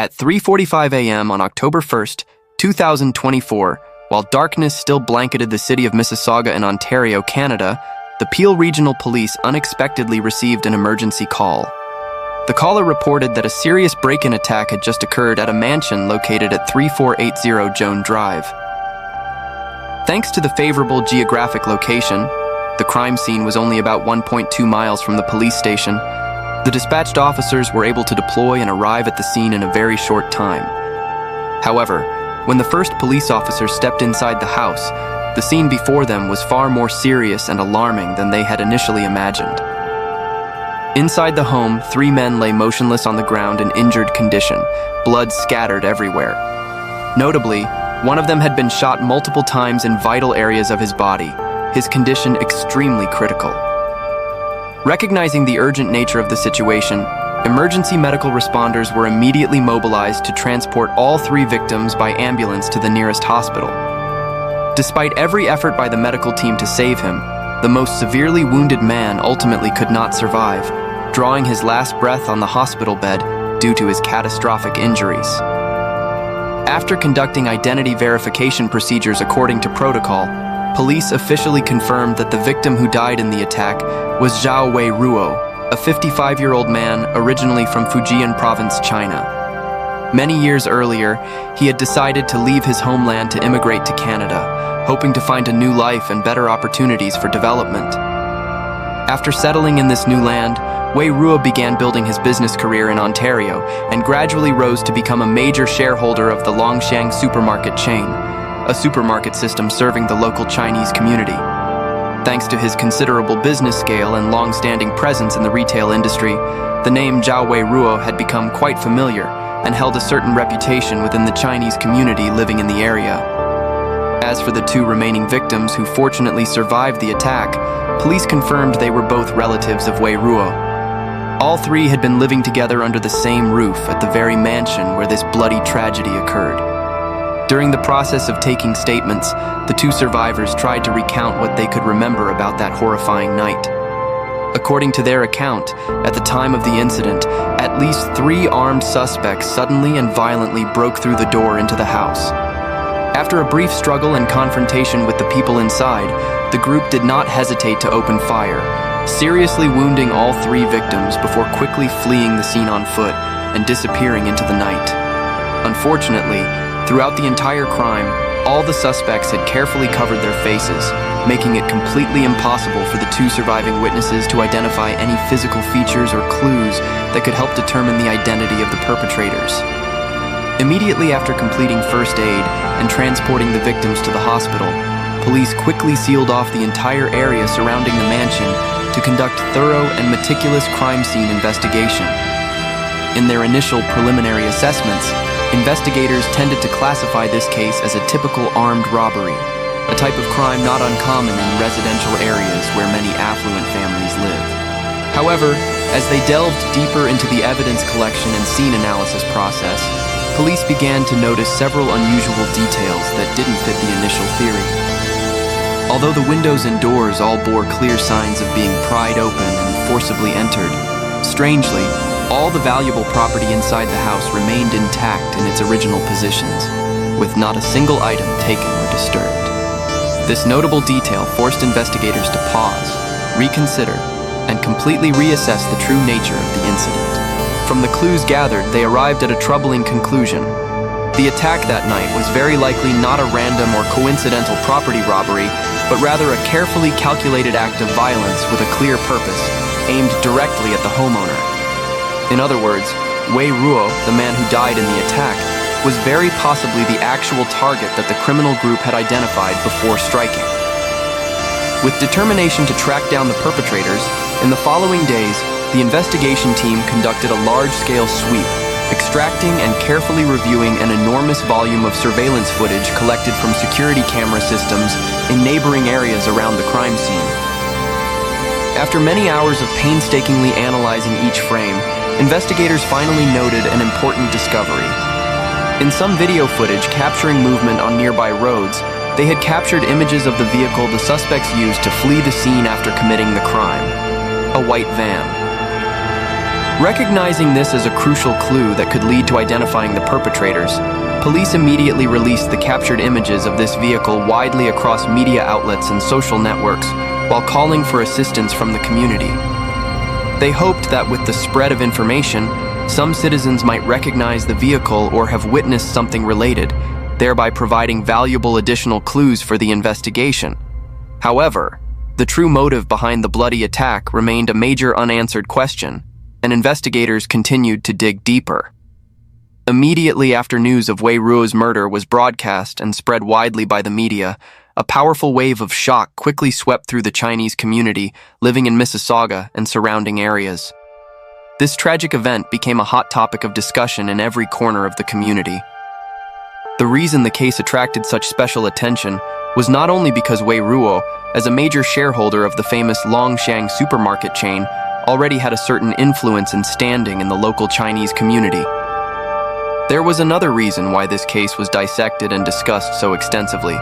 At 3:45 a.m. on October 1st, 2024, while darkness still blanketed the city of Mississauga in Ontario, Canada, the Peel Regional Police unexpectedly received an emergency call. The caller reported that a serious break-in attack had just occurred at a mansion located at 3480 Joan Drive. Thanks to the favorable geographic location, the crime scene was only about 1.2 miles from the police station. The dispatched officers were able to deploy and arrive at the scene in a very short time. However, when the first police officer stepped inside the house, the scene before them was far more serious and alarming than they had initially imagined. Inside the home, 3 men lay motionless on the ground in injured condition, blood scattered everywhere. Notably, one of them had been shot multiple times in vital areas of his body, his condition extremely critical. Recognizing the urgent nature of the situation, emergency medical responders were immediately mobilized to transport all 3 victims by ambulance to the nearest hospital. Despite every effort by the medical team to save him, the most severely wounded man ultimately could not survive, drawing his last breath on the hospital bed due to his catastrophic injuries. After conducting identity verification procedures according to protocol, police officially confirmed that the victim who died in the attack was Zhao Wei Ruo, a 55-year-old man originally from Fujian Province, China. Many years earlier, he had decided to leave his homeland to immigrate to Canada, hoping to find a new life and better opportunities for development. After settling in this new land, Wei Ruo began building his business career in Ontario and gradually rose to become a major shareholder of the Longshang supermarket chain, a supermarket system serving the local Chinese community. Thanks to his considerable business scale and long-standing presence in the retail industry, the name Zhao Wei Ruo had become quite familiar and held a certain reputation within the Chinese community living in the area. As for the 2 remaining victims who fortunately survived the attack, police confirmed they were both relatives of Wei Ruo. All 3 had been living together under the same roof at the very mansion where this bloody tragedy occurred. During the process of taking statements, the 2 survivors tried to recount what they could remember about that horrifying night. According to their account, at the time of the incident, at least 3 armed suspects suddenly and violently broke through the door into the house. After a brief struggle and confrontation with the people inside, the group did not hesitate to open fire, seriously wounding all 3 victims before quickly fleeing the scene on foot and disappearing into the night. Unfortunately, throughout the entire crime, all the suspects had carefully covered their faces, making it completely impossible for the 2 surviving witnesses to identify any physical features or clues that could help determine the identity of the perpetrators. Immediately after completing first aid and transporting the victims to the hospital, police quickly sealed off the entire area surrounding the mansion to conduct thorough and meticulous crime scene investigation. In their initial preliminary assessments, investigators tended to classify this case as a typical armed robbery, a type of crime not uncommon in residential areas where many affluent families live. However, as they delved deeper into the evidence collection and scene analysis process, police began to notice several unusual details that didn't fit the initial theory. Although the windows and doors all bore clear signs of being pried open and forcibly entered, strangely, all the valuable property inside the house remained intact in its original positions, with not a single item taken or disturbed. This notable detail forced investigators to pause, reconsider, and completely reassess the true nature of the incident. From the clues gathered, they arrived at a troubling conclusion. The attack that night was very likely not a random or coincidental property robbery, but rather a carefully calculated act of violence with a clear purpose, aimed directly at the homeowner. In other words, Wei Ruo, the man who died in the attack, was very possibly the actual target that the criminal group had identified before striking. With determination to track down the perpetrators, in the following days, the investigation team conducted a large-scale sweep, extracting and carefully reviewing an enormous volume of surveillance footage collected from security camera systems in neighboring areas around the crime scene. After many hours of painstakingly analyzing each frame, investigators finally noted an important discovery. In some video footage capturing movement on nearby roads, they had captured images of the vehicle the suspects used to flee the scene after committing the crime: a white van. Recognizing this as a crucial clue that could lead to identifying the perpetrators, police immediately released the captured images of this vehicle widely across media outlets and social networks while calling for assistance from the community. They hoped that with the spread of information, some citizens might recognize the vehicle or have witnessed something related, thereby providing valuable additional clues for the investigation. However, the true motive behind the bloody attack remained a major unanswered question, and investigators continued to dig deeper. Immediately after news of Wei Ruo's murder was broadcast and spread widely by the media, a powerful wave of shock quickly swept through the Chinese community living in Mississauga and surrounding areas. This tragic event became a hot topic of discussion in every corner of the community. The reason the case attracted such special attention was not only because Wei Ruo, as a major shareholder of the famous Longshang supermarket chain, already had a certain influence and standing in the local Chinese community. There was another reason why this case was dissected and discussed so extensively: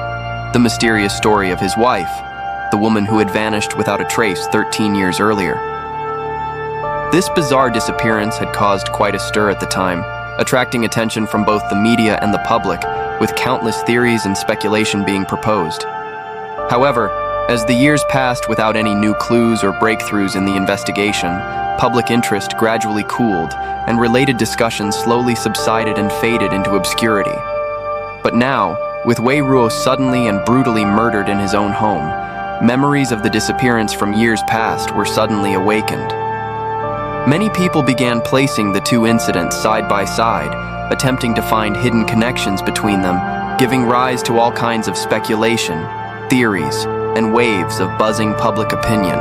the mysterious story of his wife, the woman who had vanished without a trace 13 years earlier. This bizarre disappearance had caused quite a stir at the time, attracting attention from both the media and the public, with countless theories and speculation being proposed. However, as the years passed without any new clues or breakthroughs in the investigation, public interest gradually cooled, and related discussions slowly subsided and faded into obscurity. But now, with Wei Ruo suddenly and brutally murdered in his own home, memories of the disappearance from years past were suddenly awakened. Many people began placing the two incidents side by side, attempting to find hidden connections between them, giving rise to all kinds of speculation, theories, and waves of buzzing public opinion.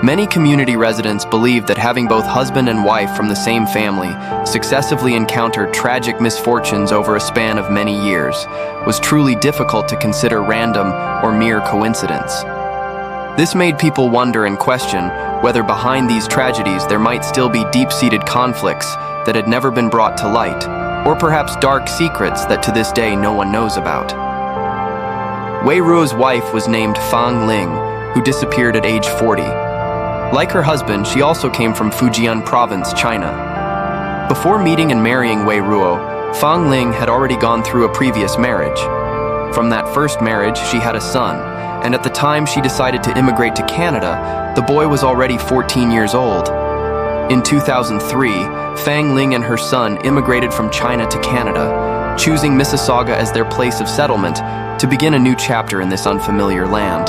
Many community residents believed that having both husband and wife from the same family successively encounter tragic misfortunes over a span of many years was truly difficult to consider random or mere coincidence. This made people wonder and question whether behind these tragedies there might still be deep-seated conflicts that had never been brought to light, or perhaps dark secrets that to this day no one knows about. Wei Ruo's wife was named Fang Ling, who disappeared at age 40. Like her husband, she also came from Fujian Province, China. Before meeting and marrying Wei Ruo, Fang Ling had already gone through a previous marriage. From that first marriage, she had a son, and at the time she decided to immigrate to Canada, the boy was already 14 years old. In 2003, Fang Ling and her son immigrated from China to Canada, choosing Mississauga as their place of settlement to begin a new chapter in this unfamiliar land.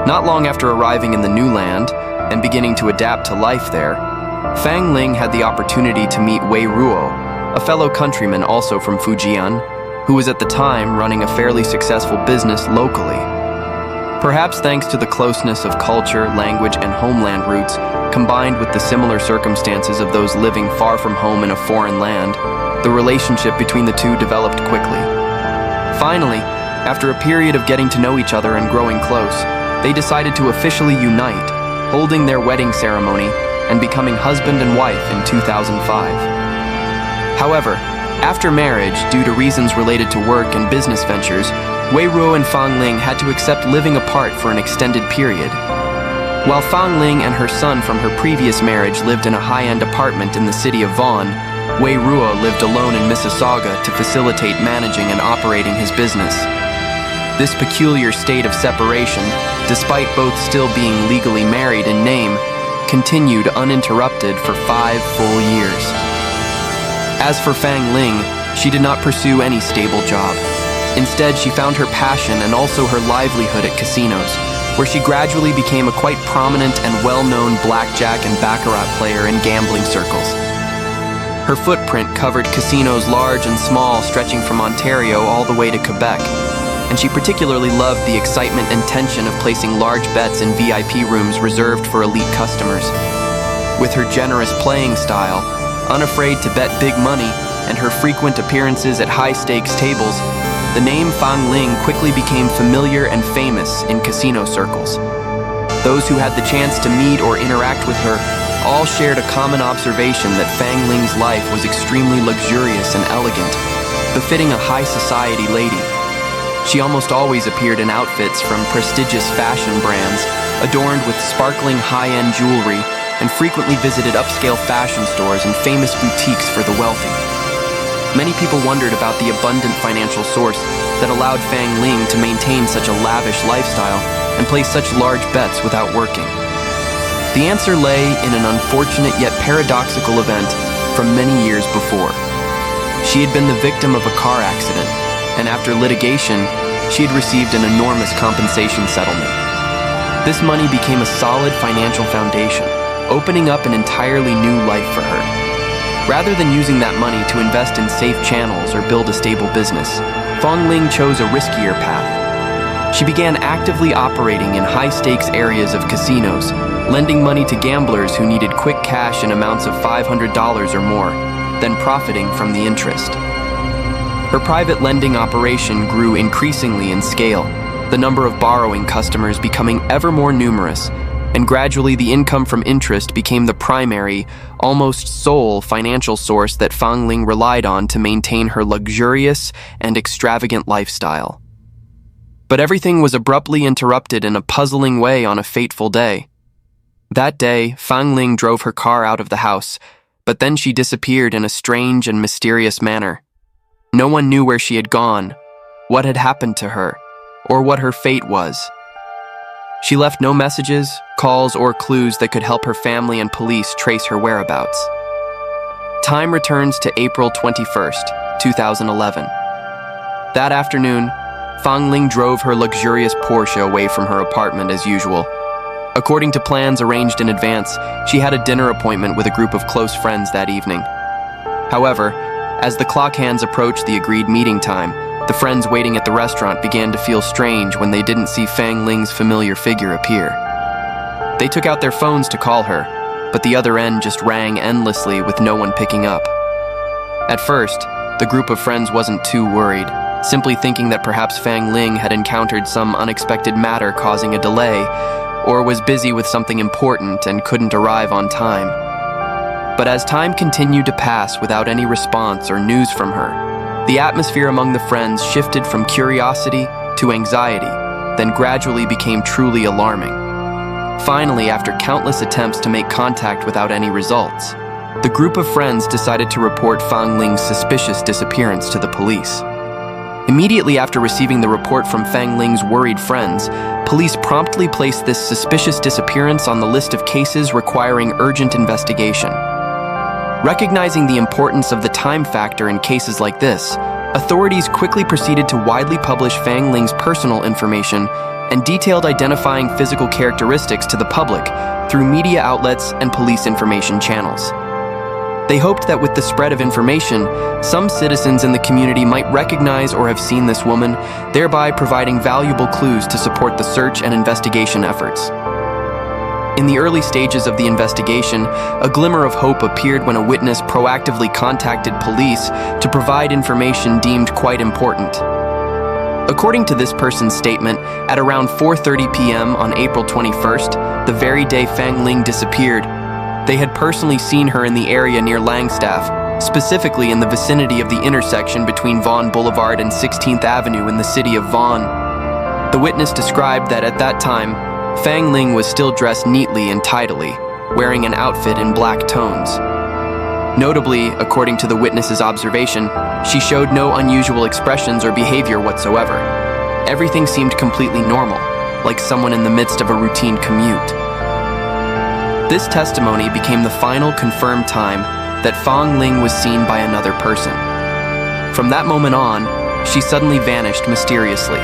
Not long after arriving in the new land and beginning to adapt to life there, Fang Ling had the opportunity to meet Wei Ruo, a fellow countryman also from Fujian, who was at the time running a fairly successful business locally. Perhaps thanks to the closeness of culture, language, and homeland roots, combined with the similar circumstances of those living far from home in a foreign land, the relationship between the two developed quickly. Finally, after a period of getting to know each other and growing close, they decided to officially unite, holding their wedding ceremony and becoming husband and wife in 2005. However, after marriage, due to reasons related to work and business ventures, Wei Ruo and Fang Ling had to accept living apart for an extended period. While Fang Ling and her son from her previous marriage lived in a high-end apartment in the city of Vaughan, Wei Ruo lived alone in Mississauga to facilitate managing and operating his business. This peculiar state of separation, despite both still being legally married in name, continued uninterrupted for 5 full years. As for Fang Ling, she did not pursue any stable job. Instead, she found her passion and also her livelihood at casinos, where she gradually became a quite prominent and well-known blackjack and baccarat player in gambling circles. Her footprint covered casinos large and small, stretching from Ontario all the way to Quebec, and she particularly loved the excitement and tension of placing large bets in VIP rooms reserved for elite customers. With her generous playing style, unafraid to bet big money, and her frequent appearances at high-stakes tables, the name Fang Ling quickly became familiar and famous in casino circles. Those who had the chance to meet or interact with her all shared a common observation that Fang Ling's life was extremely luxurious and elegant, befitting a high-society lady. She almost always appeared in outfits from prestigious fashion brands, adorned with sparkling high-end jewelry, and frequently visited upscale fashion stores and famous boutiques for the wealthy. Many people wondered about the abundant financial source that allowed Fang Ling to maintain such a lavish lifestyle and place such large bets without working. The answer lay in an unfortunate yet paradoxical event from many years before. She had been the victim of a car accident, and after litigation, she had received an enormous compensation settlement. This money became a solid financial foundation, opening up an entirely new life for her. Rather than using that money to invest in safe channels or build a stable business, Fang Ling chose a riskier path. She began actively operating in high-stakes areas of casinos, lending money to gamblers who needed quick cash in amounts of $500 or more, then profiting from the interest. Her private lending operation grew increasingly in scale, the number of borrowing customers becoming ever more numerous, and gradually the income from interest became the primary, almost sole financial source that Fang Ling relied on to maintain her luxurious and extravagant lifestyle. But everything was abruptly interrupted in a puzzling way on a fateful day. That day, Fang Ling drove her car out of the house, but then she disappeared in a strange and mysterious manner. No one knew where she had gone, what had happened to her, or what her fate was. She left no messages, calls, or clues that could help her family and police trace her whereabouts. Time returns to April 21st, 2011. That afternoon, Fang Ling drove her luxurious Porsche away from her apartment as usual. According to plans arranged in advance, she had a dinner appointment with a group of close friends that evening. However, as the clock hands approached the agreed meeting time, the friends waiting at the restaurant began to feel strange when they didn't see Fang Ling's familiar figure appear. They took out their phones to call her, but the other end just rang endlessly with no one picking up. At first, the group of friends wasn't too worried, simply thinking that perhaps Fang Ling had encountered some unexpected matter causing a delay, or was busy with something important and couldn't arrive on time. But as time continued to pass without any response or news from her, the atmosphere among the friends shifted from curiosity to anxiety, then gradually became truly alarming. Finally, after countless attempts to make contact without any results, the group of friends decided to report Fang Ling's suspicious disappearance to the police. Immediately after receiving the report from Fang Ling's worried friends, police promptly placed this suspicious disappearance on the list of cases requiring urgent investigation. Recognizing the importance of the time factor in cases like this, authorities quickly proceeded to widely publish Fang Ling's personal information and detailed identifying physical characteristics to the public through media outlets and police information channels. They hoped that with the spread of information, some citizens in the community might recognize or have seen this woman, thereby providing valuable clues to support the search and investigation efforts. In the early stages of the investigation, a glimmer of hope appeared when a witness proactively contacted police to provide information deemed quite important. According to this person's statement, at around 4:30 p.m. on April 21st, the very day Fang Ling disappeared, they had personally seen her in the area near Langstaff, specifically in the vicinity of the intersection between Vaughan Boulevard and 16th Avenue in the city of Vaughan. The witness described that at that time, Fang Ling was still dressed neatly and tidily, wearing an outfit in black tones. Notably, according to the witness's observation, she showed no unusual expressions or behavior whatsoever. Everything seemed completely normal, like someone in the midst of a routine commute. This testimony became the final confirmed time that Fang Ling was seen by another person. From that moment on, she suddenly vanished mysteriously.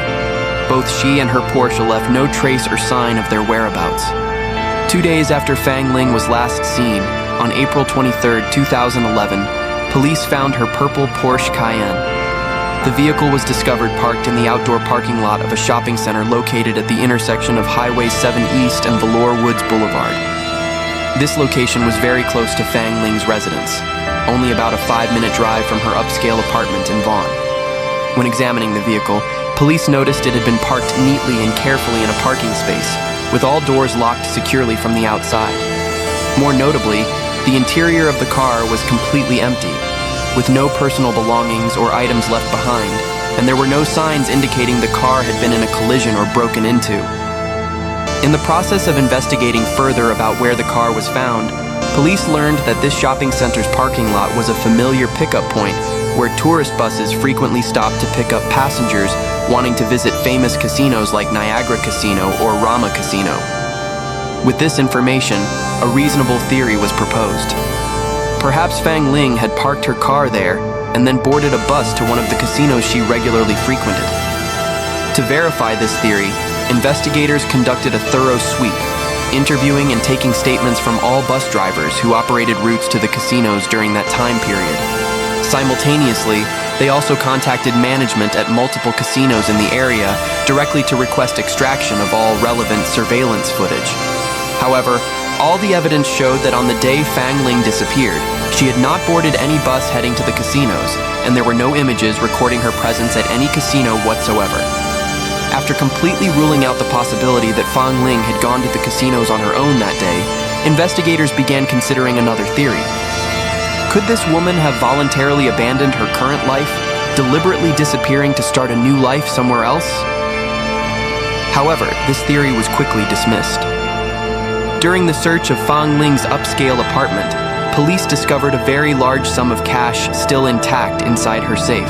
Both she and her Porsche left no trace or sign of their whereabouts. 2 days after Fang Ling was last seen, on April 23, 2011, police found her purple Porsche Cayenne. The vehicle was discovered parked in the outdoor parking lot of a shopping center located at the intersection of Highway 7 East and Velour Woods Boulevard. This location was very close to Fang Ling's residence, only about a 5-minute drive from her upscale apartment in Vaughan. When examining the vehicle, police noticed it had been parked neatly and carefully in a parking space, with all doors locked securely from the outside. More notably, the interior of the car was completely empty, with no personal belongings or items left behind, and there were no signs indicating the car had been in a collision or broken into. In the process of investigating further about where the car was found, police learned that this shopping center's parking lot was a familiar pickup point where tourist buses frequently stopped to pick up passengers wanting to visit famous casinos like Niagara Casino or Rama Casino. With this information, a reasonable theory was proposed. Perhaps Fang Ling had parked her car there and then boarded a bus to one of the casinos she regularly frequented. To verify this theory, investigators conducted a thorough sweep, interviewing and taking statements from all bus drivers who operated routes to the casinos during that time period. Simultaneously, they also contacted management at multiple casinos in the area directly to request extraction of all relevant surveillance footage. However, all the evidence showed that on the day Fang Ling disappeared, she had not boarded any bus heading to the casinos, and there were no images recording her presence at any casino whatsoever. After completely ruling out the possibility that Fang Ling had gone to the casinos on her own that day, investigators began considering another theory. Could this woman have voluntarily abandoned her current life, deliberately disappearing to start a new life somewhere else? However, this theory was quickly dismissed. During the search of Fang Ling's upscale apartment, police discovered a very large sum of cash still intact inside her safe.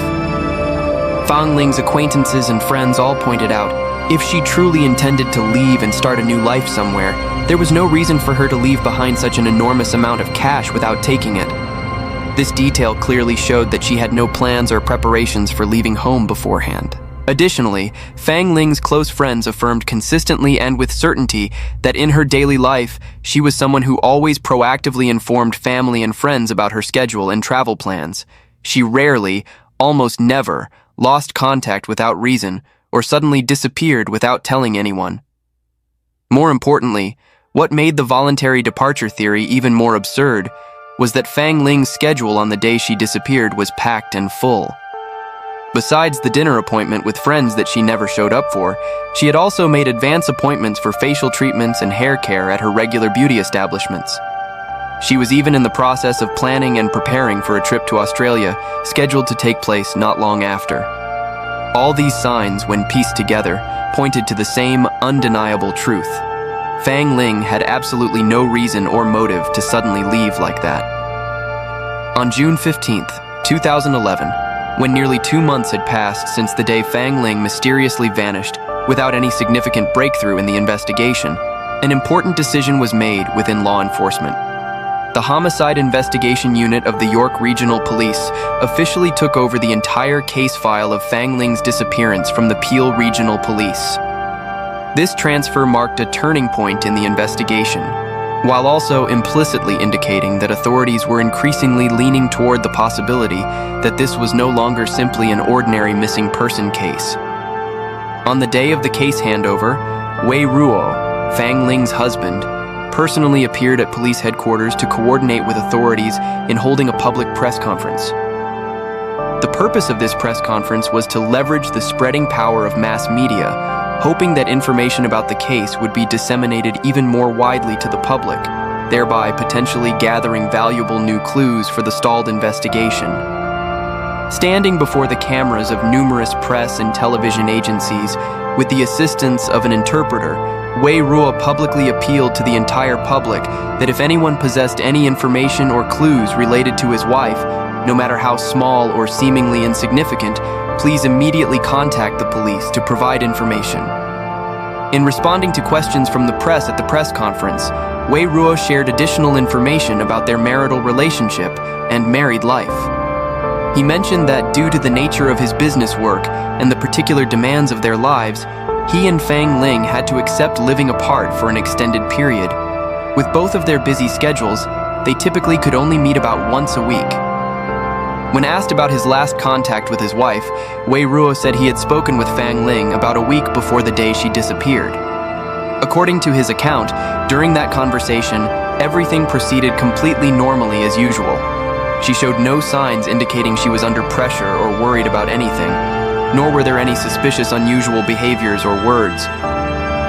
Fang Ling's acquaintances and friends all pointed out, if she truly intended to leave and start a new life somewhere, there was no reason for her to leave behind such an enormous amount of cash without taking it. This detail clearly showed that she had no plans or preparations for leaving home beforehand. Additionally, Fang Ling's close friends affirmed consistently and with certainty that in her daily life, she was someone who always proactively informed family and friends about her schedule and travel plans. She rarely, almost never, lost contact without reason or suddenly disappeared without telling anyone. More importantly, what made the voluntary departure theory even more absurd was that Fang Ling's schedule on the day she disappeared was packed and full. Besides the dinner appointment with friends that she never showed up for, she had also made advance appointments for facial treatments and hair care at her regular beauty establishments. She was even in the process of planning and preparing for a trip to Australia, scheduled to take place not long after. All these signs, when pieced together, pointed to the same undeniable truth. Fang Ling had absolutely no reason or motive to suddenly leave like that. On June 15th, 2011, when nearly 2 months had passed since the day Fang Ling mysteriously vanished without any significant breakthrough in the investigation, an important decision was made within law enforcement. The Homicide Investigation Unit of the York Regional Police officially took over the entire case file of Fang Ling's disappearance from the Peel Regional Police. This transfer marked a turning point in the investigation, while also implicitly indicating that authorities were increasingly leaning toward the possibility that this was no longer simply an ordinary missing person case. On the day of the case handover, Wei Ruo, Fang Ling's husband, personally appeared at police headquarters to coordinate with authorities in holding a public press conference. The purpose of this press conference was to leverage the spreading power of mass media, hoping that information about the case would be disseminated even more widely to the public, thereby potentially gathering valuable new clues for the stalled investigation. Standing before the cameras of numerous press and television agencies with the assistance of an interpreter, Wei Ruo publicly appealed to the entire public that if anyone possessed any information or clues related to his wife, no matter how small or seemingly insignificant, please immediately contact the police to provide information. In responding to questions from the press at the press conference, Wei Ruo shared additional information about their marital relationship and married life. He mentioned that due to the nature of his business work and the particular demands of their lives, he and Fang Ling had to accept living apart for an extended period. With both of their busy schedules, they typically could only meet about once a week. When asked about his last contact with his wife, Wei Ruo said he had spoken with Fang Ling about a week before the day she disappeared. According to his account, during that conversation, everything proceeded completely normally as usual. She showed no signs indicating she was under pressure or worried about anything, nor were there any suspicious unusual behaviors or words.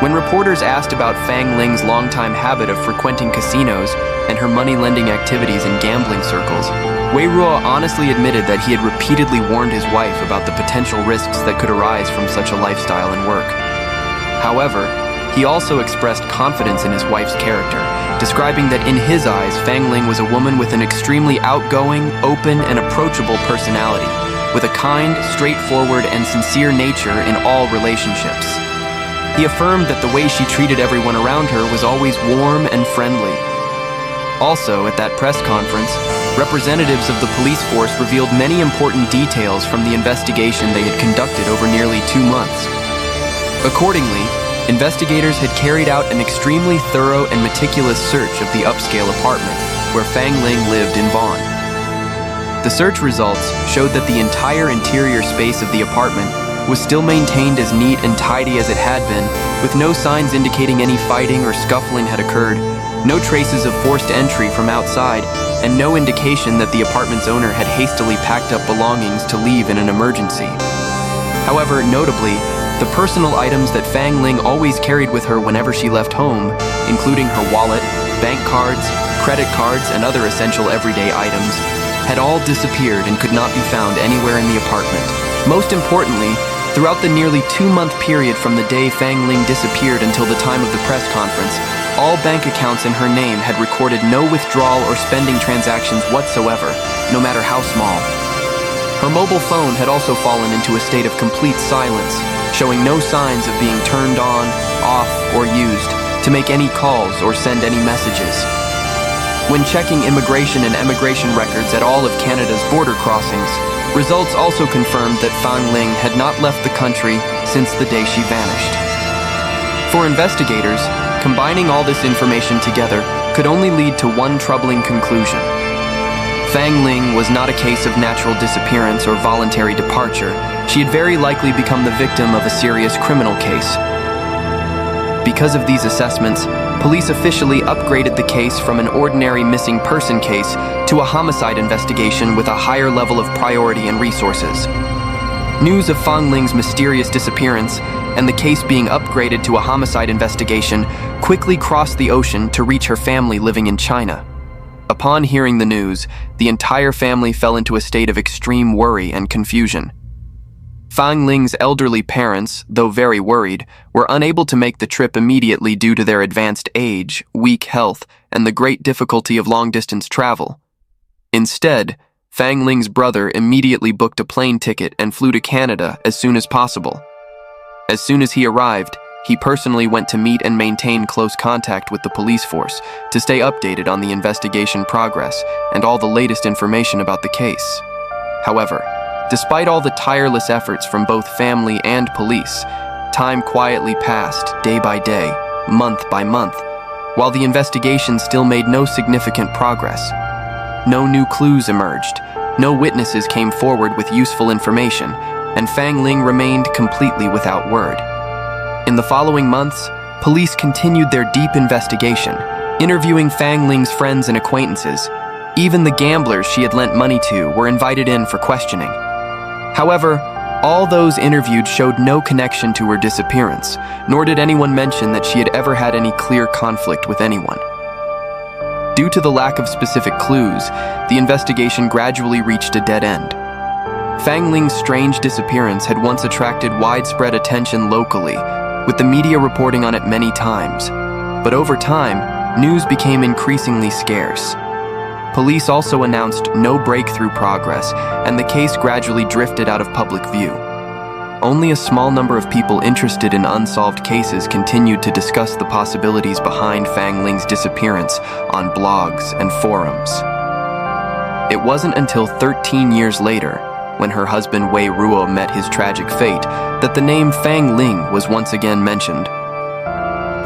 When reporters asked about Fang Ling's longtime habit of frequenting casinos and her money-lending activities in gambling circles, Wei Ruo honestly admitted that he had repeatedly warned his wife about the potential risks that could arise from such a lifestyle and work. However, He also expressed confidence in his wife's character, describing that in his eyes, Fang Ling was a woman with an extremely outgoing, open, and approachable personality, with a kind, straightforward, and sincere nature in all relationships. He affirmed that the way she treated everyone around her was always warm and friendly. Also, at that press conference, representatives of the police force revealed many important details from the investigation they had conducted over nearly 2 months. Accordingly, investigators had carried out an extremely thorough and meticulous search of the upscale apartment where Fang Ling lived in Vaughan. The search results showed that the entire interior space of the apartment was still maintained as neat and tidy as it had been, with no signs indicating any fighting or scuffling had occurred, no traces of forced entry from outside, and no indication that the apartment's owner had hastily packed up belongings to leave in an emergency. However, notably, the personal items that Fang Ling always carried with her whenever she left home, including her wallet, bank cards, credit cards, and other essential everyday items, had all disappeared and could not be found anywhere in the apartment. Most importantly, throughout the nearly 2-month period from the day Fang Ling disappeared until the time of the press conference, all bank accounts in her name had recorded no withdrawal or spending transactions whatsoever, no matter how small. Her mobile phone had also fallen into a state of complete silence, showing no signs of being turned on, off, or used to make any calls or send any messages. When checking immigration and emigration records at all of Canada's border crossings, results also confirmed that Fang Ling had not left the country since the day she vanished. For investigators, combining all this information together could only lead to one troubling conclusion. Fang Ling was not a case of natural disappearance or voluntary departure. She had very likely become the victim of a serious criminal case. Because of these assessments, police officially upgraded the case from an ordinary missing person case to a homicide investigation with a higher level of priority and resources. News of Fang Ling's mysterious disappearance and the case being upgraded to a homicide investigation quickly crossed the ocean to reach her family living in China. Upon hearing the news, the entire family fell into a state of extreme worry and confusion. Fang Ling's elderly parents, though very worried, were unable to make the trip immediately due to their advanced age, weak health, and the great difficulty of long-distance travel. Instead, Fang Ling's brother immediately booked a plane ticket and flew to Canada as soon as possible. As soon as he arrived, he personally went to meet and maintain close contact with the police force to stay updated on the investigation progress and all the latest information about the case. However, despite all the tireless efforts from both family and police, time quietly passed day by day, month by month, while the investigation still made no significant progress. No new clues emerged, no witnesses came forward with useful information, and Fang Ling remained completely without word. In the following months, police continued their deep investigation, interviewing Fang Ling's friends and acquaintances. Even the gamblers she had lent money to were invited in for questioning. However, all those interviewed showed no connection to her disappearance, nor did anyone mention that she had ever had any clear conflict with anyone. Due to the lack of specific clues, the investigation gradually reached a dead end. Fang Ling's strange disappearance had once attracted widespread attention locally, with the media reporting on it many times. But over time, news became increasingly scarce. Police also announced no breakthrough progress, and the case gradually drifted out of public view. Only a small number of people interested in unsolved cases continued to discuss the possibilities behind Fang Ling's disappearance on blogs and forums. It wasn't until 13 years later, when her husband Wei Ruo met his tragic fate, that the name Fang Ling was once again mentioned.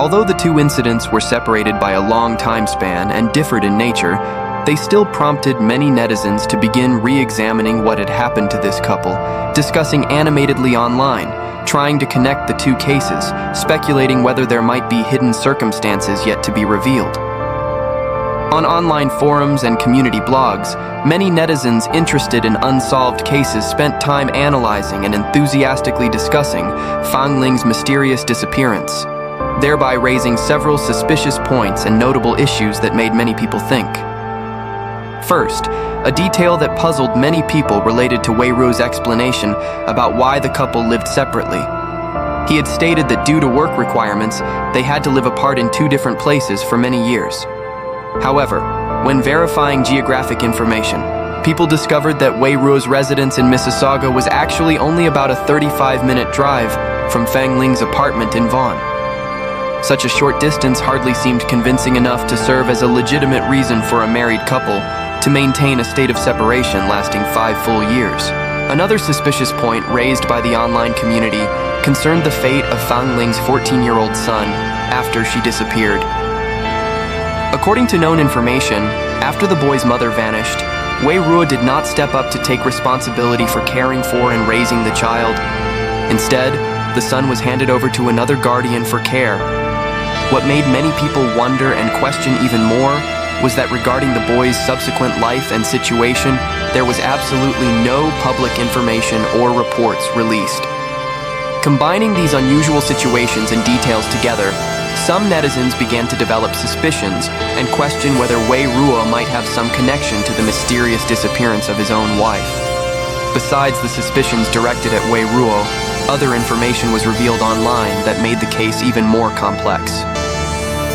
Although the two incidents were separated by a long time span and differed in nature, they still prompted many netizens to begin re-examining what had happened to this couple, discussing animatedly online, trying to connect the two cases, speculating whether there might be hidden circumstances yet to be revealed. On online forums and community blogs, many netizens interested in unsolved cases spent time analyzing and enthusiastically discussing Fang Ling's mysterious disappearance, thereby raising several suspicious points and notable issues that made many people think. First, a detail that puzzled many people related to Wei Ruo's explanation about why the couple lived separately. He had stated that due to work requirements, they had to live apart in two different places for many years. However, when verifying geographic information, people discovered that Wei Ruo's residence in Mississauga was actually only about a 35-minute drive from Fang Ling's apartment in Vaughan. Such a short distance hardly seemed convincing enough to serve as a legitimate reason for a married couple to maintain a state of separation lasting 5 full years. Another suspicious point raised by the online community concerned the fate of Fang Ling's 14-year-old son after she disappeared. According to known information, after the boy's mother vanished, Wei Ruo did not step up to take responsibility for caring for and raising the child. Instead, the son was handed over to another guardian for care. What made many people wonder and question even more was that regarding the boy's subsequent life and situation, there was absolutely no public information or reports released. Combining these unusual situations and details together, some netizens began to develop suspicions and question whether Wei Ruo might have some connection to the mysterious disappearance of his own wife. Besides the suspicions directed at Wei Ruo, other information was revealed online that made the case even more complex.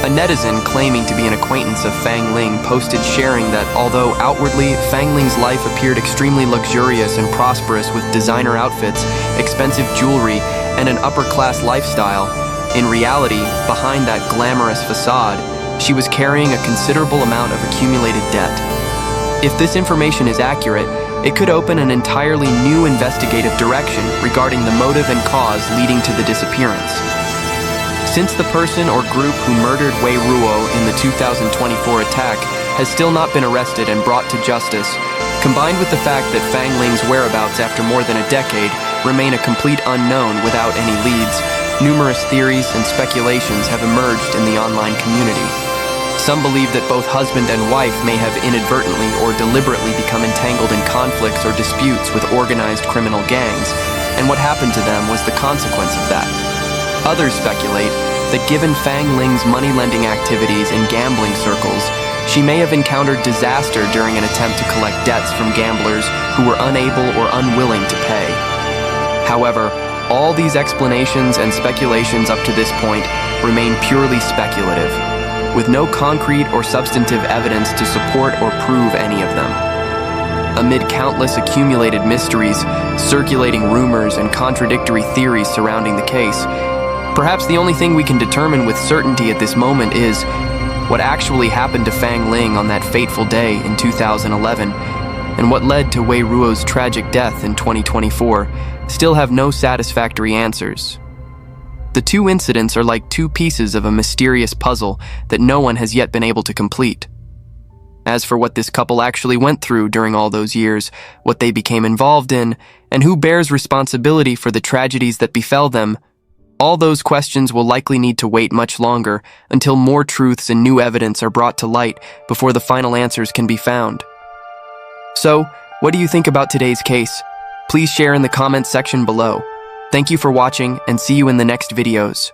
A netizen claiming to be an acquaintance of Fang Ling posted sharing that although outwardly Fang Ling's life appeared extremely luxurious and prosperous with designer outfits, expensive jewelry, and an upper-class lifestyle, in reality, behind that glamorous facade, she was carrying a considerable amount of accumulated debt. If this information is accurate, it could open an entirely new investigative direction regarding the motive and cause leading to the disappearance. Since the person or group who murdered Wei Ruo in the 2024 attack has still not been arrested and brought to justice, combined with the fact that Fang Ling's whereabouts after more than a decade remain a complete unknown without any leads, numerous theories and speculations have emerged in the online community. Some believe that both husband and wife may have inadvertently or deliberately become entangled in conflicts or disputes with organized criminal gangs, and what happened to them was the consequence of that. Others speculate that given Fang Ling's money-lending activities in gambling circles, she may have encountered disaster during an attempt to collect debts from gamblers who were unable or unwilling to pay. However, all these explanations and speculations up to this point remain purely speculative, with no concrete or substantive evidence to support or prove any of them. Amid countless accumulated mysteries, circulating rumors, and contradictory theories surrounding the case, perhaps the only thing we can determine with certainty at this moment is what actually happened to Fang Ling on that fateful day in 2011, and what led to Wei Ruo's tragic death in 2024, still have no satisfactory answers. The two incidents are like two pieces of a mysterious puzzle that no one has yet been able to complete. As for what this couple actually went through during all those years, what they became involved in, and who bears responsibility for the tragedies that befell them, all those questions will likely need to wait much longer until more truths and new evidence are brought to light before the final answers can be found. So, what do you think about today's case? Please share in the comments section below. Thank you for watching and see you in the next videos.